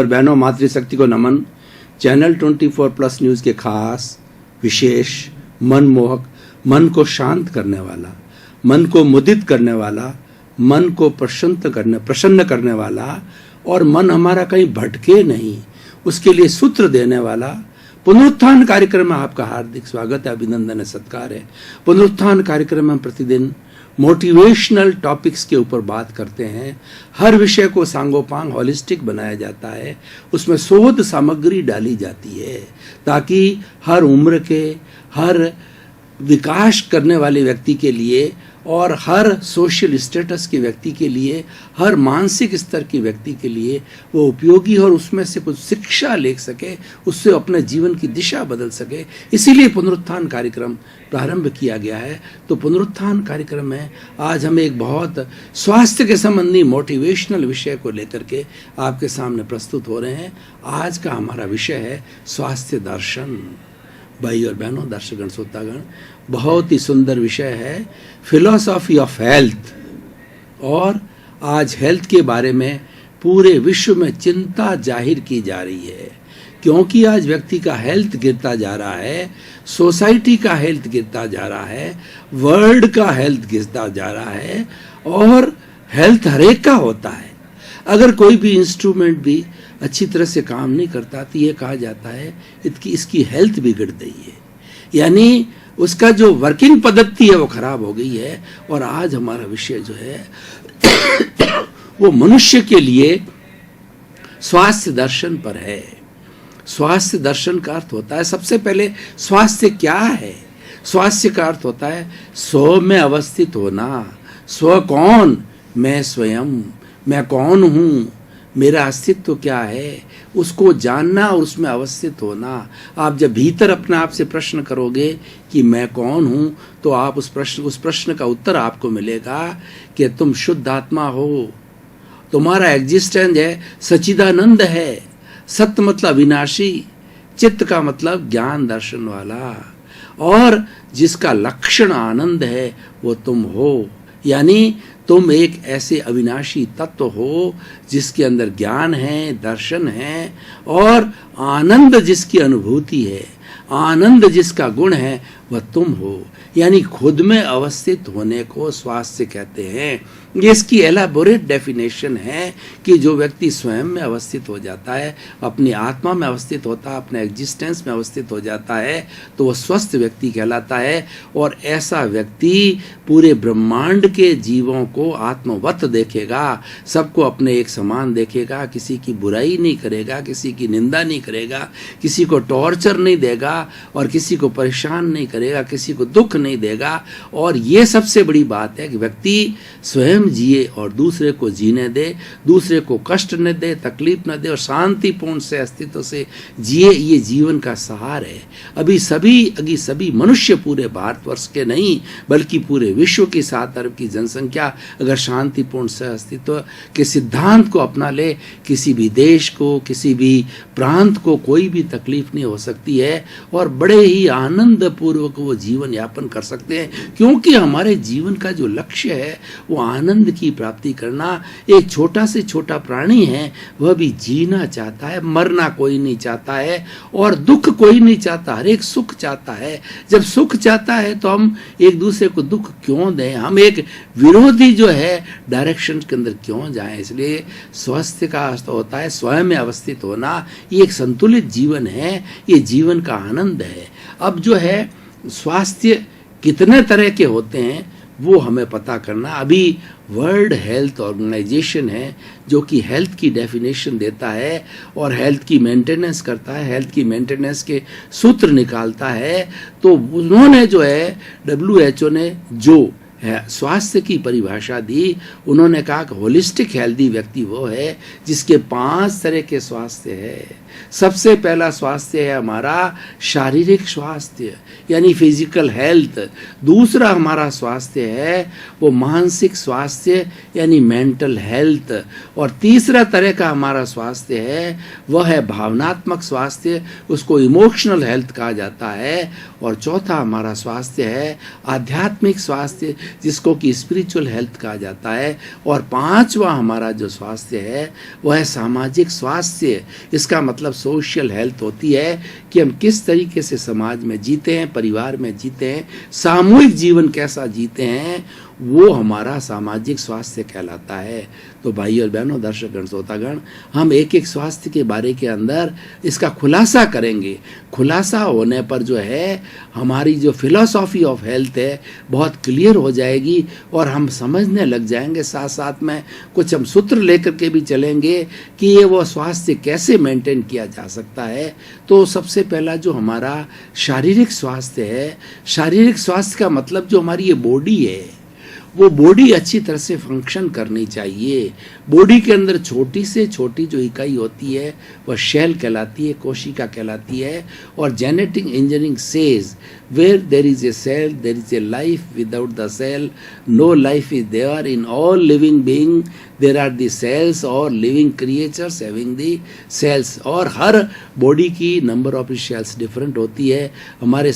और बहनों, मातृशक्ति को नमन। चैनल 24+ न्यूज के खास विशेष मनमोहक, मन को शांत करने वाला, मन को मुदित करने वाला, मन को प्रसन्न करने वाला और मन हमारा कहीं भटके नहीं, उसके लिए सूत्र देने वाला पुनरुत्थान कार्यक्रम में आपका हार्दिक स्वागत है, अभिनंदन है, सत्कार है। पुनरुत्थान कार्यक्रम में प्रतिदिन मोटिवेशनल टॉपिक्स के ऊपर बात करते हैं। हर विषय को सांगोपांग होलिस्टिक बनाया जाता है, उसमें शोध सामग्री डाली जाती है ताकि हर उम्र के, हर विकास करने वाले व्यक्ति के लिए और हर सोशल स्टेटस के व्यक्ति के लिए, हर मानसिक स्तर के व्यक्ति के लिए वो उपयोगी और उसमें से कुछ शिक्षा ले सके, उससे अपने जीवन की दिशा बदल सके। इसीलिए पुनरुत्थान कार्यक्रम प्रारंभ किया गया है। तो पुनरुत्थान कार्यक्रम में आज हम एक बहुत स्वास्थ्य के संबंधी मोटिवेशनल विषय को लेकर के आपके सामने प्रस्तुत हो रहे हैं। आज का हमारा विषय है स्वास्थ्य दर्शन। भाई और बहनों, दर्शकगण, श्रोतागण, बहुत ही सुंदर विषय है, फिलॉसफी ऑफ हेल्थ। और आज हेल्थ के बारे में पूरे विश्व में चिंता जाहिर की जा रही है, क्योंकि आज व्यक्ति का हेल्थ गिरता जा रहा है, सोसाइटी का हेल्थ गिरता जा रहा है, वर्ल्ड का हेल्थ गिरता जा रहा है। और हेल्थ हरेक का होता है। अगर कोई भी इंस्ट्रूमेंट भी अच्छी तरह से काम नहीं करता तो ये कहा जाता है इसकी हेल्थ बिगड़ गई है, यानी उसका जो वर्किंग पद्धति है वो खराब हो गई है। और आज हमारा विषय जो है वो मनुष्य के लिए स्वास्थ्य दर्शन पर है। स्वास्थ्य दर्शन का अर्थ होता है, सबसे पहले स्वास्थ्य क्या है? स्वास्थ्य का अर्थ होता है स्व में अवस्थित होना। स्व कौन? मैं स्वयं, मैं कौन हूँ, मेरा अस्तित्व क्या है, उसको जानना और उसमें अवस्थित होना। आप जब भीतर अपने आप से प्रश्न करोगे कि मैं कौन हूँ, तो आप उस प्रश्न का उत्तर आपको मिलेगा कि तुम शुद्ध आत्मा हो, तुम्हारा एग्जिस्टेंस है सच्चिदानंद है। सत्य मतलब विनाशी, चित्त का मतलब ज्ञान दर्शन वाला, और जिसका लक्षण आनंद है वो तुम हो। यानी तुम एक ऐसे अविनाशी तत्व हो जिसके अंदर ज्ञान है, दर्शन है और आनंद जिसकी अनुभूति है, आनंद जिसका गुण है, वह तुम हो। यानी खुद में अवस्थित होने को स्वास्थ्य कहते हैं। ये इसकी एलाबोरेट डेफिनेशन है कि जो व्यक्ति स्वयं में अवस्थित हो जाता है, अपनी आत्मा में अवस्थित होता है, अपने एग्जिस्टेंस में अवस्थित हो जाता है, तो वह स्वस्थ व्यक्ति कहलाता है। और ऐसा व्यक्ति पूरे ब्रह्मांड के जीवों को आत्मवत देखेगा, सबको अपने एक समान देखेगा, किसी की बुराई नहीं करेगा, किसी की निंदा नहीं करेगा, किसी को टॉर्चर नहीं देगा और किसी को परेशान नहीं करेगा, किसी को दुख नहीं देगा। और ये सबसे बड़ी बात है कि व्यक्ति स्वयं जिए और दूसरे को जीने दे, दूसरे को कष्ट न दे, तकलीफ न दे और शांतिपूर्ण से अस्तित्व से जिए। ये जीवन का सहार है। अभी सभी मनुष्य, पूरे भारतवर्ष के नहीं बल्कि पूरे विश्व की 7 अरब की जनसंख्या अगर शांतिपूर्ण से अस्तित्व के सिद्धांत को अपना ले, किसी भी देश को, किसी भी प्रांत को कोई भी तकलीफ नहीं हो सकती है और बड़े ही आनंद पूर्वक वो जीवन यापन कर सकते हैं। क्योंकि हमारे जीवन का जो लक्ष्य है वो आनंद की प्राप्ति करना। एक छोटा से छोटा प्राणी है, वह भी जीना चाहता है, मरना कोई नहीं चाहता है और दुख कोई नहीं चाहता, हर एक सुख चाहता है। जब सुख चाहता है तो हम एक दूसरे को दुख क्यों दें, हम एक विरोधी जो है डायरेक्शन के अंदर क्यों जाएं। इसलिए स्वास्थ्य का अर्थ होता है स्वयं में अवस्थित होना। ये एक संतुलित जीवन है, ये जीवन का आनंद है। अब जो है स्वास्थ्य कितने तरह के होते हैं वो हमें पता करना। अभी वर्ल्ड हेल्थ ऑर्गेनाइजेशन है जो कि हेल्थ की डेफिनेशन देता है और हेल्थ की मेंटेनेंस करता है, हेल्थ की मेंटेनेंस के सूत्र निकालता है। तो उन्होंने जो है WHO ने जो है स्वास्थ्य की परिभाषा दी, उन्होंने कहा कि होलिस्टिक हेल्दी व्यक्ति वो है जिसके 5 तरह के स्वास्थ्य है। सबसे पहला स्वास्थ्य है हमारा शारीरिक स्वास्थ्य यानी फिजिकल हेल्थ। दूसरा हमारा स्वास्थ्य है वो मानसिक स्वास्थ्य यानी मेंटल हेल्थ। और तीसरा तरह का हमारा स्वास्थ्य है वह है भावनात्मक स्वास्थ्य, उसको इमोशनल हेल्थ कहा जाता है। और चौथा हमारा स्वास्थ्य है आध्यात्मिक स्वास्थ्य जिसको कि स्पिरिचुअल हेल्थ कहा जाता है। और पांचवा हमारा जो स्वास्थ्य है वह है सामाजिक स्वास्थ्य। इसका मतलब सोशल हेल्थ होती है कि हम किस तरीके से समाज में जीते हैं, परिवार में जीते हैं, सामूहिक जीवन कैसा जीते हैं, वो हमारा सामाजिक स्वास्थ्य कहलाता है। तो भाई और बहनों, दर्शकगण, श्रोतागण, हम एक एक स्वास्थ्य के बारे के अंदर इसका खुलासा करेंगे। खुलासा होने पर जो है हमारी जो फिलॉसॉफी ऑफ हेल्थ है बहुत क्लियर हो जाएगी और हम समझने लग जाएंगे। साथ साथ में कुछ हम सूत्र लेकर के भी चलेंगे कि ये वो स्वास्थ्य कैसे मेंटेन किया जा सकता है। तो सबसे पहला जो हमारा शारीरिक स्वास्थ्य है, शारीरिक स्वास्थ्य का मतलब जो हमारी ये बॉडी है, वो बॉडी अच्छी तरह से फंक्शन करनी चाहिए। बॉडी के अंदर छोटी से छोटी जो इकाई होती है वह सेल कहलाती है, कोशिका कहलाती है। और genetic engineering says where there is a cell there is a life, without the cell no life is there. In all living being there are the cells और living creatures having the cells. और हर body की number of cells different होती है। हमारे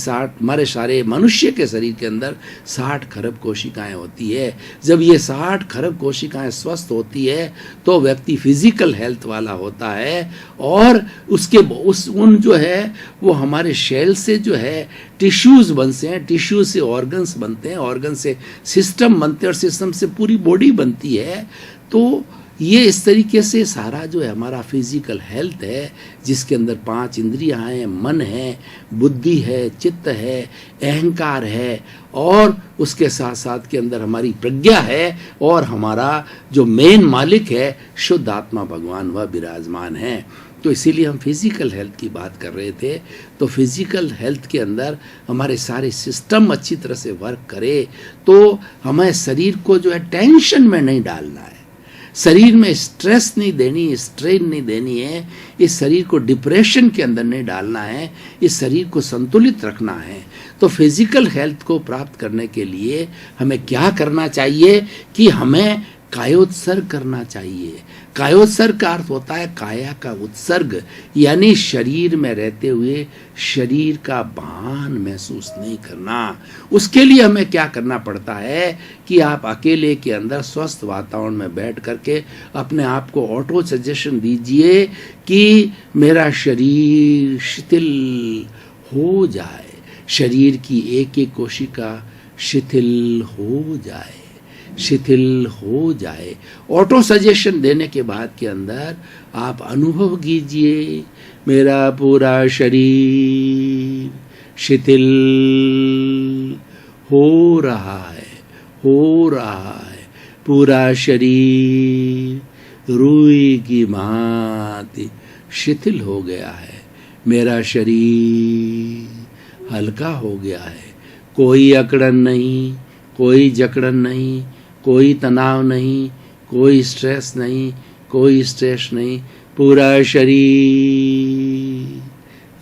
सारे मनुष्य के शरीर के अंदर 60 खरब कोशिकाएं होती है। जब ये 60 खरब कोशिकाएं स्वस्थ होती है तो व्यक्ति फिजिकल हेल्थ वाला होता है। और उन जो है वो हमारे सेल से जो है टिश्यूज बनते हैं, टिश्यू से ऑर्गन्स बनते हैं, ऑर्गन से सिस्टम बनते हैं और सिस्टम से पूरी बॉडी बनती है। तो ये इस तरीके से सारा जो है हमारा फिजिकल हेल्थ है, जिसके अंदर 5 इंद्रियां हैं, मन है, बुद्धि है, चित्त है, अहंकार है, और उसके साथ साथ के अंदर हमारी प्रज्ञा है, और हमारा जो मेन मालिक है शुद्ध आत्मा भगवान वह विराजमान है। तो इसीलिए हम फिजिकल हेल्थ की बात कर रहे थे। तो फिजिकल हेल्थ के अंदर हमारे सारे सिस्टम अच्छी तरह से वर्क करे तो हमें शरीर को जो है टेंशन में नहीं डालना है, शरीर में स्ट्रेस नहीं देनी, स्ट्रेन नहीं देनी है, इस शरीर को डिप्रेशन के अंदर नहीं डालना है, इस शरीर को संतुलित रखना है। तो फिजिकल हेल्थ को प्राप्त करने के लिए हमें क्या करना चाहिए कि हमें कायोत्सर्ग करना चाहिए। कायोत्सर्ग का अर्थ होता है काया का उत्सर्ग, यानी शरीर में रहते हुए शरीर का भान महसूस नहीं करना। उसके लिए हमें क्या करना पड़ता है कि आप अकेले के अंदर स्वस्थ वातावरण में बैठ करके अपने आप को ऑटो सजेशन दीजिए कि मेरा शरीर शिथिल हो जाए, शरीर की एक एक कोशिका शिथिल हो जाए, शिथिल हो जाए। ऑटो सजेशन देने के बाद के अंदर आप अनुभव कीजिए मेरा पूरा शरीर शिथिल हो रहा है, हो रहा है, पूरा शरीर रुई की भांति शिथिल हो गया है, मेरा शरीर हल्का हो गया है, कोई अकड़न नहीं, कोई जकड़न नहीं, कोई तनाव नहीं, कोई स्ट्रेस नहीं, कोई स्ट्रेस नहीं, पूरा शरीर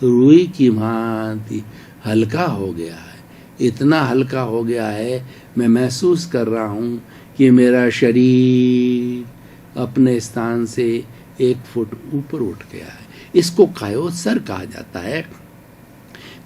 रुई की भांति हल्का हो गया है। इतना हल्का हो गया है, मैं महसूस कर रहा हूँ कि मेरा शरीर अपने स्थान से 1 फुट ऊपर उठ गया है। इसको कायोत्सर्ग कहा जाता है।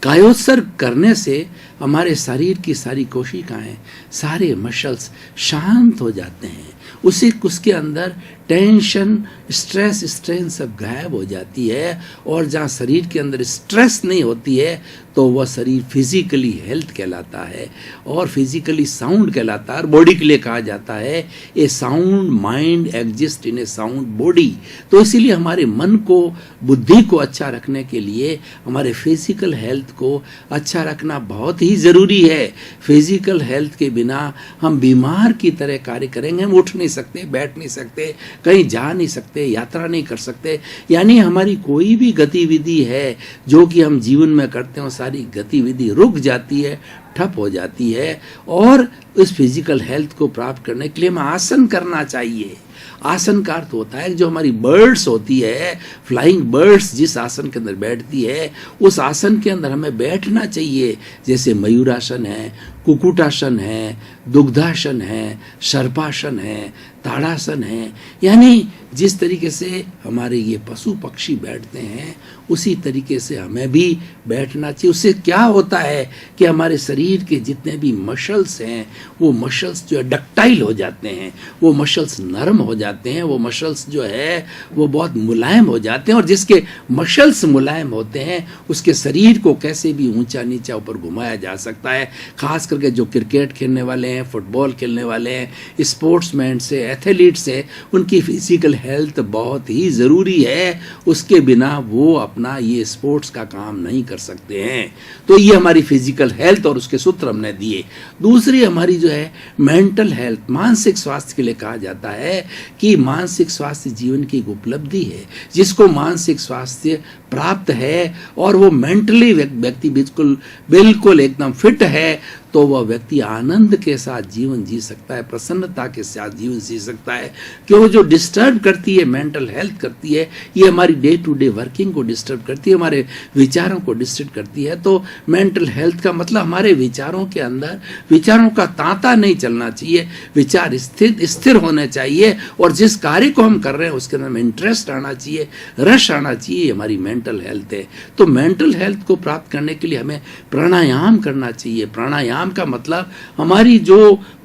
कायोत्सर्ग करने से हमारे शरीर की सारी कोशिकाएं, सारे मसल्स शांत हो जाते हैं। उसके अंदर टेंशन, स्ट्रेस, स्ट्रेन सब गायब हो जाती है। और जहाँ शरीर के अंदर स्ट्रेस नहीं होती है तो वह शरीर फिजिकली हेल्थ कहलाता है और फिजिकली साउंड कहलाता है। और बॉडी के लिए कहा जाता है a sound mind exist in a sound body. तो इसीलिए हमारे मन को, बुद्धि को अच्छा रखने के लिए हमारे फिजिकल हेल्थ को अच्छा रखना बहुत ही ज़रूरी है। फिजिकल हेल्थ के बिना हम बीमार की तरह कार्य करेंगे। हम उठ नहीं सकते, बैठ नहीं सकते, कहीं जा नहीं सकते, यात्रा नहीं कर सकते, यानी हमारी कोई भी गतिविधि है जो कि हम जीवन में करते हैं सारी गतिविधि रुक जाती है, ठप हो जाती है। और इस फिजिकल हेल्थ को प्राप्त करने के लिए हमें आसन करना चाहिए। आसन का अर्थ होता है जो हमारी बर्ड्स होती है, फ्लाइंग बर्ड्स जिस आसन के अंदर बैठती है, उस आसन के अंदर हमें बैठना चाहिए। जैसे मयूरासन है, कुकुटासन है, दुग्धासन है, सर्पासन है, ताड़ासन है। यानी जिस तरीके से हमारे ये पशु पक्षी बैठते हैं उसी तरीके से हमें भी बैठना चाहिए। उससे क्या होता है कि हमारे शरीर के जितने भी मसल्स हैं वो मसल्स जो है डक्टाइल हो जाते हैं, वो मसल्स नरम हो जाते हैं, वो मसल्स जो है वो बहुत मुलायम हो जाते हैं। और जिसके मसल्स मुलायम होते हैं उसके शरीर को कैसे भी ऊंचा नीचा ऊपर घुमाया जा सकता है। खास करके जो क्रिकेट खेलने वाले हैं, फुटबॉल खेलने वाले हैं, स्पोर्ट्समैन से, एथलीट्स है, उनकी फिजिकल हेल्थ बहुत ही ज़रूरी है। उसके बिना वो अपना ये स्पोर्ट्स का काम नहीं कर सकते हैं। तो ये हमारी फिजिकल हेल्थ और उसके सूत्र हमने दिए। दूसरी हमारी जो है मेंटल हेल्थ, मानसिक स्वास्थ्य के लिए कहा जाता है कि मानसिक स्वास्थ्य जीवन की एक उपलब्धि है। जिसको मानसिक स्वास्थ्य प्राप्त है और वो मेंटली व्यक्ति बिल्कुल बिल्कुल एकदम फिट है तो वह व्यक्ति आनंद के साथ जीवन जी सकता है, प्रसन्नता के साथ जीवन जी सकता है। क्यों जो डिस्टर्ब करती है, मेंटल हेल्थ करती है, ये हमारी डे टू डे वर्किंग को डिस्टर्ब करती है, हमारे विचारों को डिस्टर्ब करती है। तो मेंटल हेल्थ का मतलब हमारे विचारों के अंदर विचारों का तांता नहीं चलना चाहिए, विचार स्थिर होने चाहिए और जिस कार्य को हम कर रहे हैं उसके अंदर इंटरेस्ट आना चाहिए, रस आना चाहिए। हमारी मेंटल हेल्थ है। तो मेंटल हेल्थ को प्राप्त करने के लिए हमें प्राणायाम करना चाहिए। प्राणायाम का मतलब हमारी जो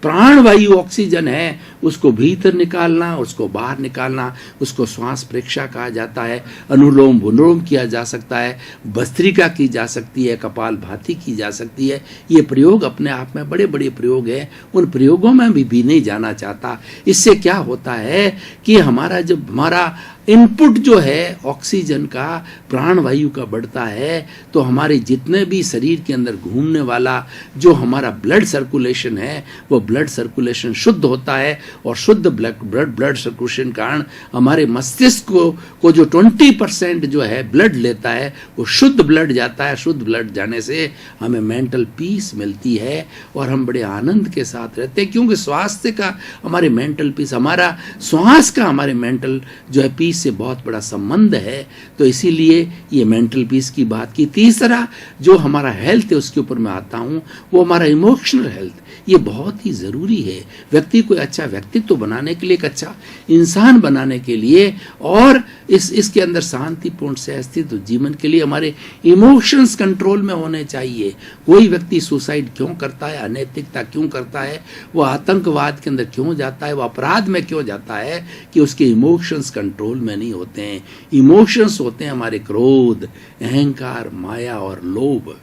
प्राणवायु ऑक्सीजन है उसको भीतर निकालना, उसको बाहर निकालना, उसको श्वास प्रेक्षा कहा जाता है। अनुलोम विलोम किया जा सकता है, भस्त्रिका की जा सकती है, कपालभाति की जा सकती है। ये प्रयोग अपने आप में बड़े बड़े प्रयोग हैं, उन प्रयोगों में भी नहीं जाना चाहता। इससे क्या होता है कि हमारा इनपुट जो है ऑक्सीजन का, प्राणवायु का बढ़ता है तो हमारे जितने भी शरीर के अंदर घूमने वाला जो हमारा ब्लड सर्कुलेशन है वो ब्लड सर्कुलेशन शुद्ध होता है और शुद्ध ब्लड सर्कुलेशन कारण हमारे मस्तिष्क को जो 20% जो है ब्लड लेता है वो शुद्ध ब्लड जाता है। शुद्ध ब्लड जाने से हमें मेंटल पीस मिलती है और हम बड़े आनंद के साथ रहते हैं। क्योंकि स्वास्थ्य का हमारे मेंटल पीस, हमारा श्वास का हमारे मेंटल जो है पीस से बहुत बड़ा संबंध है। तो इसीलिए ये मेंटल पीस की बात की। तीसरा जो हमारा हेल्थ है उसके ऊपर मैं आता हूँ, वो हमारा इमोशनल हेल्थ। ये बहुत ही ज़रूरी है व्यक्ति को अच्छा व्यक्तित्व बनाने के लिए, एक अच्छा इंसान बनाने के लिए और इसके अंदर शांतिपूर्ण से अस्तित्व जीवन के लिए हमारे इमोशंस कंट्रोल में होने चाहिए। कोई व्यक्ति सुसाइड क्यों करता है, अनैतिकता क्यों करता है, वो आतंकवाद के अंदर क्यों जाता है, वो अपराध में क्यों जाता है कि उसके इमोशंस कंट्रोल में नहीं होते हैं। इमोशंस होते हैं हमारे क्रोध, अहंकार, माया और लोभ।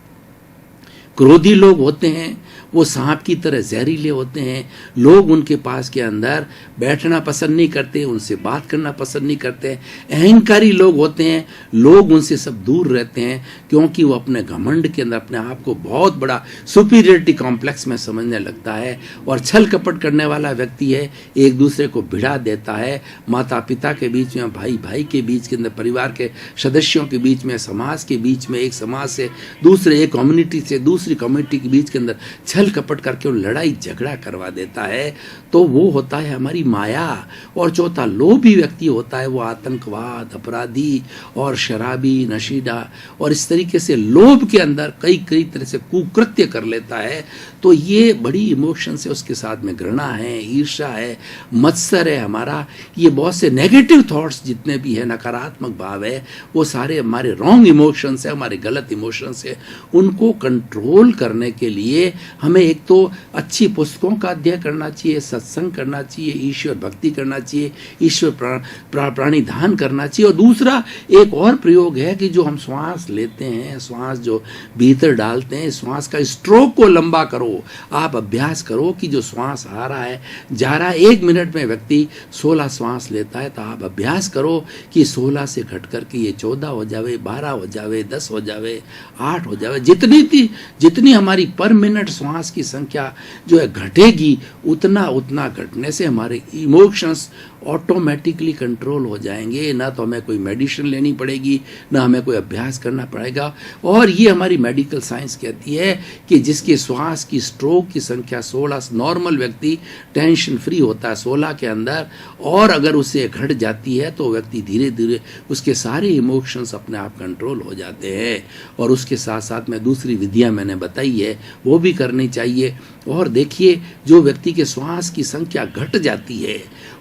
क्रोधी लोग होते हैं वो सांप की तरह जहरीले होते हैं। लोग उनके पास के अंदर बैठना पसंद नहीं करते, उनसे बात करना पसंद नहीं करते। अहंकारी लोग होते हैं, लोग उनसे सब दूर रहते हैं क्योंकि वो अपने घमंड के अंदर अपने आप को बहुत बड़ा सुपीरियरिटी कॉम्प्लेक्स में समझने लगता है। और छल कपट करने वाला व्यक्ति है, एक दूसरे को भिड़ा देता है, माता पिता के बीच में, भाई भाई के बीच के अंदर, परिवार के सदस्यों के बीच में, समाज के बीच में, एक समाज से दूसरे, एक कम्युनिटी से दूसरी कम्युनिटी के बीच के अंदर छल कपट करके वो लड़ाई झगड़ा करवा देता है। तो वो होता है हमारी माया। और चौथा लोभी व्यक्ति होता है वो आतंकवाद, अपराधी और शराबी, नशीला और इस तरीके से लोभ के अंदर कई तरह से कुकृत्य कर लेता है। तो ये बड़ी इमोशन से उसके साथ में घृणा है, ईर्ष्या है, मत्सर है हमारा, ये बहुत से नेगेटिव थॉट्स जितने भी है, नकारात्मक भाव है, वो सारे हमारे रॉन्ग इमोशंस है, हमारे गलत इमोशंस है। उनको कंट्रोल करने के लिए हमें एक तो अच्छी पुस्तकों का अध्ययन करना चाहिए, सत्संग करना चाहिए, ईश्वर भक्ति करना चाहिए, ईश्वर प्राणी ध्यान करना चाहिए। और दूसरा एक और प्रयोग है कि जो हम श्वास लेते हैं, श्वास जो भीतर डालते हैं, श्वास का स्ट्रोक को लंबा करो। आप अभ्यास करो कि जो श्वास आ रहा है जा रहा है, 1 मिनट में व्यक्ति 16 श्वास लेता है, तो आप अभ्यास करो कि 16 से घट करके ये 14 हो जावे, 12 हो जावे, 10 हो जावे, 8 हो जावे। जितनी हमारी पर मिनट श्वास की संख्या जो है घटेगी, उतना घटने से हमारे इमोशंस ऑटोमेटिकली कंट्रोल हो जाएंगे। ना तो हमें कोई मेडिसिन लेनी पड़ेगी, ना हमें कोई अभ्यास करना पड़ेगा। और ये हमारी मेडिकल साइंस कहती है कि जिसके श्वास की स्ट्रोक की संख्या 16, नॉर्मल व्यक्ति टेंशन फ्री होता है 16 के अंदर, और अगर उसे घट जाती है तो व्यक्ति धीरे धीरे उसके सारे इमोशंस अपने आप कंट्रोल हो जाते हैं। और उसके साथ साथ में दूसरी विधियां मैंने बताई है वो भी करनी चाहिए। और देखिए, जो व्यक्ति के श्वास की संख्या घट जाती है,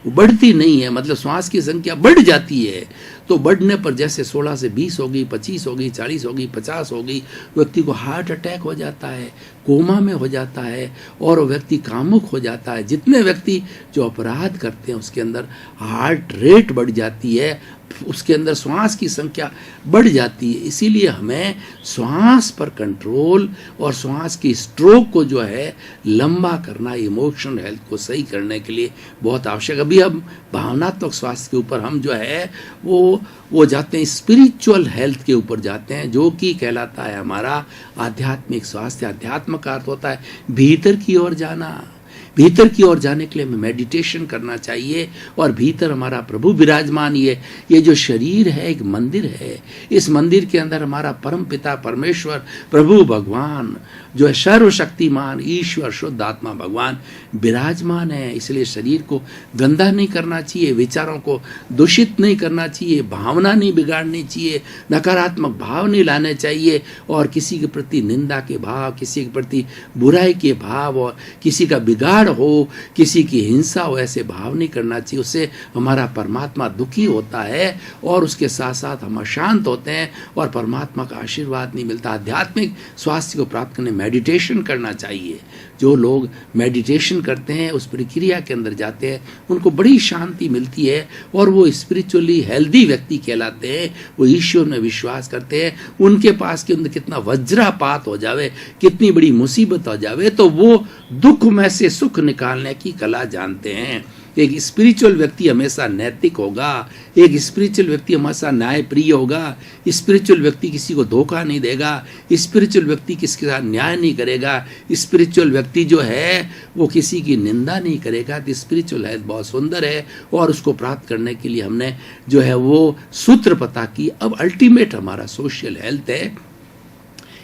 वो बढ़ती नहीं है, मतलब श्वास की संख्या बढ़ जाती है, तो बढ़ने पर जैसे 16 से 20 हो गई, 25 हो गई, 40 हो गई, 50 हो गई, व्यक्ति को हार्ट अटैक हो जाता है, कोमा में हो जाता है और वो व्यक्ति कामुक हो जाता है। जितने व्यक्ति जो अपराध करते हैं उसके अंदर हार्ट रेट बढ़ जाती है, उसके अंदर श्वास की संख्या बढ़ जाती है। इसीलिए हमें श्वास पर कंट्रोल और श्वास की स्ट्रोक को जो है लंबा करना, इमोशनल हेल्थ को सही करने के लिए बहुत आवश्यक। अभी हम भावनात्मक स्वास्थ्य के ऊपर हम जो है वो जाते हैं, स्पिरिचुअल हेल्थ के ऊपर जाते हैं, जो कि कहलाता है हमारा आध्यात्मिक स्वास्थ्य। अध्यात्म का अर्थ होता है भीतर की ओर जाना। भीतर की ओर जाने के लिए हमें मेडिटेशन करना चाहिए। और भीतर हमारा प्रभु विराजमान, ये जो शरीर है एक मंदिर है। इस मंदिर के अंदर हमारा परम पिता परमेश्वर प्रभु भगवान जो है सर्वशक्तिमान ईश्वर शुद्ध आत्मा भगवान विराजमान है। इसलिए शरीर को गंदा नहीं करना चाहिए, विचारों को दूषित नहीं करना चाहिए, भावना नहीं बिगाड़नी चाहिए, नकारात्मक भाव नहीं लाने चाहिए, और किसी के प्रति निंदा के भाव, किसी के प्रति बुराई के भाव, और किसी का बिगाड़ हो, किसी की हिंसा हो, ऐसे भाव नहीं करना चाहिए। उससे हमारा परमात्मा दुखी होता है और उसके साथ साथ हम अशांत होते हैं और परमात्मा का आशीर्वाद नहीं मिलता। आध्यात्मिक स्वास्थ्य को प्राप्त करने मेडिटेशन करना चाहिए। जो लोग मेडिटेशन करते हैं, उस प्रक्रिया के अंदर जाते हैं, उनको बड़ी शांति मिलती है और वो स्पिरिचुअली हेल्दी व्यक्ति कहलाते हैं। वो ईश्वर में विश्वास करते हैं। उनके पास के अंदर कितना वज्रापात हो जावे, कितनी बड़ी मुसीबत हो जावे, तो वो दुख में से सुख निकालने की कला जानते हैं। एक स्पिरिचुअल व्यक्ति हमेशा नैतिक होगा, एक स्पिरिचुअल व्यक्ति हमेशा न्यायप्रिय होगा, स्पिरिचुअल व्यक्ति किसी को धोखा नहीं देगा, स्पिरिचुअल व्यक्ति किसके साथ न्याय नहीं करेगा, स्पिरिचुअल व्यक्ति जो है वो किसी की निंदा नहीं करेगा। तो स्पिरिचुअल हेल्थ बहुत सुंदर है और उसको प्राप्त करने के लिए हमने जो है वो सूत्र पता की। अब अल्टीमेट हमारा सोशल हेल्थ है।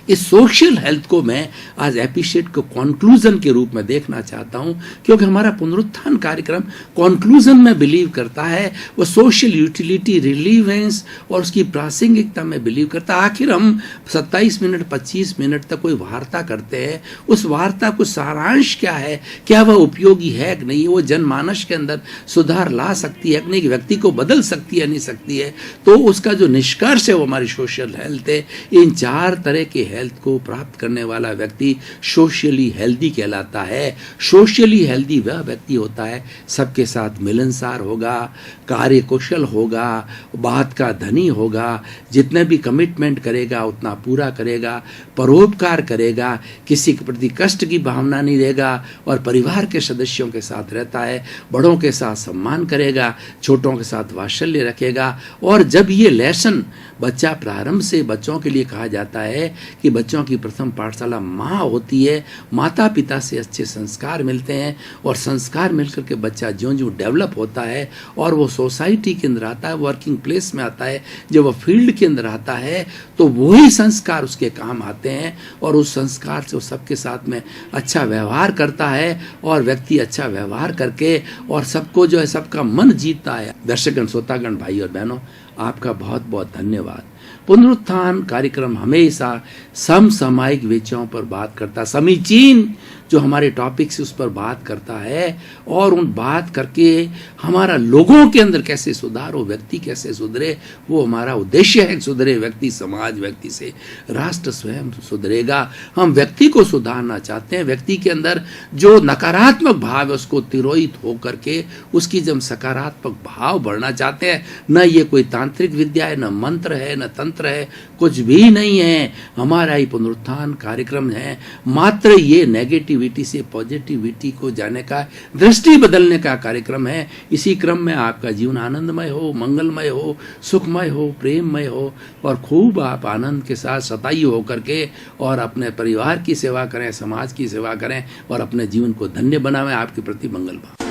इस सोशल हेल्थ को मैं आज एपिसोड को कॉन्क्लूजन के रूप में देखना चाहता हूं, क्योंकि हमारा पुनरुत्थान कार्यक्रम कॉन्क्लूजन में बिलीव करता है। वो सोशल यूटिलिटी, रिलीवेंस और उसकी प्रासंगिकता में बिलीव करता है। आखिर हम 27 मिनट 25 मिनट तक कोई वार्ता करते हैं, उस वार्ता को सारांश क्या है, क्या वह उपयोगी है कि नहीं, वो जनमानस के अंदर सुधार ला सकती है कि नहीं, व्यक्ति को बदल सकती है नहीं सकती है, तो उसका जो निष्कर्ष है वो हमारी सोशल हेल्थ है। इन 4 तरह के हेल्थ को प्राप्त करने वाला व्यक्ति सोशली हेल्दी कहलाता है। सोशली हेल्दी वह व्यक्ति होता है सबके साथ मिलनसार होगा, कार्यकुशल होगा, बात का धनी होगा, जितने भी कमिटमेंट करेगा उतना पूरा करेगा, परोपकार करेगा, किसी के प्रति कष्ट की भावना नहीं रहेगा और परिवार के सदस्यों के साथ रहता है, बड़ों के साथ सम्मान करेगा, छोटों के साथ वात्सल्य रखेगा। और जब ये लेसन बच्चा प्रारंभ से बच्चों के लिए कहा जाता है कि बच्चों की प्रथम पाठशाला माँ होती है, माता पिता से अच्छे संस्कार मिलते हैं और संस्कार मिलकर के बच्चा ज्यों-ज्यों डेवलप होता है और वो सोसाइटी के अंदर आता है, वर्किंग प्लेस में आता है, जब वो फील्ड के अंदर आता है तो वही संस्कार उसके काम आते हैं और उस संस्कार से वो सबके साथ में अच्छा व्यवहार करता है और व्यक्ति अच्छा व्यवहार करके और सबको जो है सबका मन जीतता है। दर्शकगण, श्रोतागण, भाई और बहनों, आपका बहुत बहुत धन्यवाद। पुनरुत्थान कार्यक्रम हमेशा समसामयिक विषयों पर बात करता, समीचीन जो हमारे टॉपिक्स उस पर बात करता है और उन बात करके हमारा लोगों के अंदर कैसे सुधार हो, व्यक्ति कैसे सुधरे, वो हमारा उद्देश्य है। सुधरे व्यक्ति, समाज व्यक्ति से राष्ट्र स्वयं सुधरेगा। हम व्यक्ति को सुधारना चाहते हैं, व्यक्ति के अंदर जो नकारात्मक भाव है उसको तिरोहित होकर के उसकी जब सकारात्मक भाव बढ़ना चाहते हैं। न ये कोई तांत्रिक विद्या है, न मंत्र है, न तंत्र है, कुछ भी नहीं है। हमारा ही पुनरुत्थान कार्यक्रम है, मात्र ये नेगेटिविटी से पॉजिटिविटी को जाने का, दृष्टि बदलने का कार्यक्रम है। इसी क्रम में आपका जीवन आनंदमय हो, मंगलमय हो, सुखमय हो, प्रेममय हो और खूब आप आनंद के साथ सताई होकर के और अपने परिवार की सेवा करें, समाज की सेवा करें और अपने जीवन को धन्य बनावें। आपके प्रति मंगल भाव।